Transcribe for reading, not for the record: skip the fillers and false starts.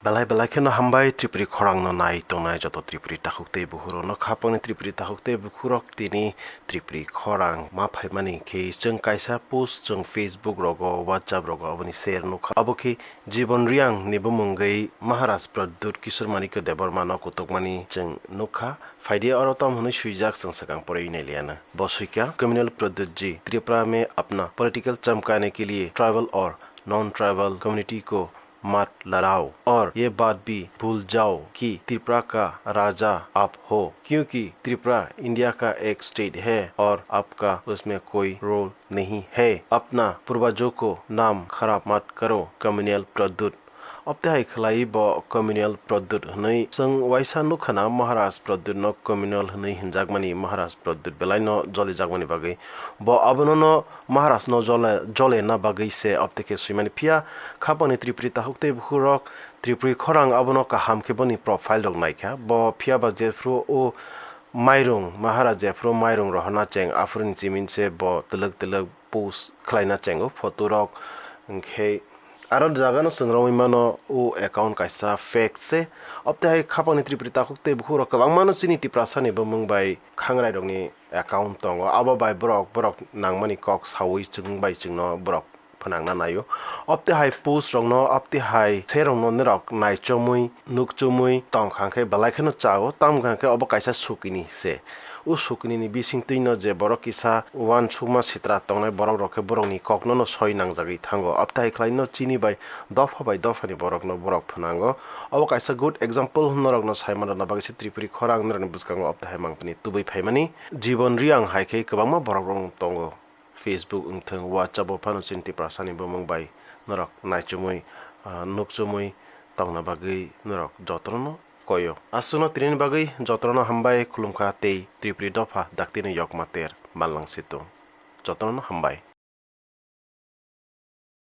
Belai belai kena hambai tripuri khorang no nai tongnai joto tripuri tahukte buhuro no khapangni tripuri tahukte buhurok tini tripuri khorang ma phaimani ke jeng kaisa post jeng Facebook rogo WhatsApp rogo aboni share nukha aboki jibon riang nibumungei Maharaj Pradut Kishore Manik Debarma no kutukmani jeng nukha फायदे और तम होने सुइजाक संसकांग पर ही नहीं लिया ना बसुइका communal Pradyut जी त्रिपुरा में अपना पॉलिटिकल चमकाने के लिए ट्राइबल और नॉन ट्राइबल कम्युनिटी को मत लड़ाओ और ये बात भी भूल जाओ कि त्रिपुरा का राजा आप हो क्योंकि त्रिपुरा इंडिया का एक स्टेट है और आपका उसमें कोई रोल नहीं है अपना पूर्वजों को नाम खराब मत करो कम्युनल प्रद्युत अब ते खलाई ब कम्युनल प्रद्युत हनै संग वाइसा नुखना महाराज प्रद्युत न कम्युनल हनै हिनजागमानी महाराज प्रद्युत बेलाय न जले जागमानी बागै ब अबनो न महाराज न जले ना बागै से अब ते सुइमानी फिया खापनि त्रिपुरी ताहुकते बुखुरक त्रिपुरी खरांग अबनो का हामके बनि प्रोफाइल रग नाइखा ब फिया बा जेफ्रो ओ माइरं महाराज जेफ्रो माइरं रहना चेंग आफुरिन चिमिनसे ब तलग पोस्ट खलाइना चेंगो फोटो रक ओंखे आरो जागानो संग्रामि मानो ओ अकाउंट काइसा फेक से अब ते खापनि त्रिपुरी ताहुकते बुखुर गोबां मानो चिनि टिप्रासानि बमंबाय खांराय दंनि अकाउंट दङ आबो बाय ब्रक नांमानि कक सावै जों बाय जोंनो ब्रक फनांना नायो अब ते हाय पोस्ट रंनो अब ते हाय सेरंनो नरक नाइचमुइ नुकचुमुइ तंखांखे बलायखनो चाओ तामखांखे अब काइसा सुकिनि से उ सुकिनि बिसिं तैनो जे बरक किसा वान सुमा सित्रा तंनाय बरक रखे बरकनि ककनो न सय नांजागै थांगो अब ते खलाइनो चिनि बाय दफानि बरकनो बरक फनांगो अब काइसा गुड एग्जांपल नरकनो साइमान ना बागै त्रिपुरी खरांग नरनि बुसकांगो अब ते मांगपनि तुबै फाइमानि जीवन रियां हायखे गोबांमा बरक रं तंगो Facebook उंथों WhatsApp फानो चिन्ति प्रासानि बमंबाय नरक नाइचमुइ नुकचुमुइ तंना बागै नरक जत्रनो कयो आसुनो तिरिन बागै जत्रनो हामबाय खुलुमखा ते त्रिपुरी दफा दाक्तिनि यकमातेर बाललांसितो जत्रनो हामबाय।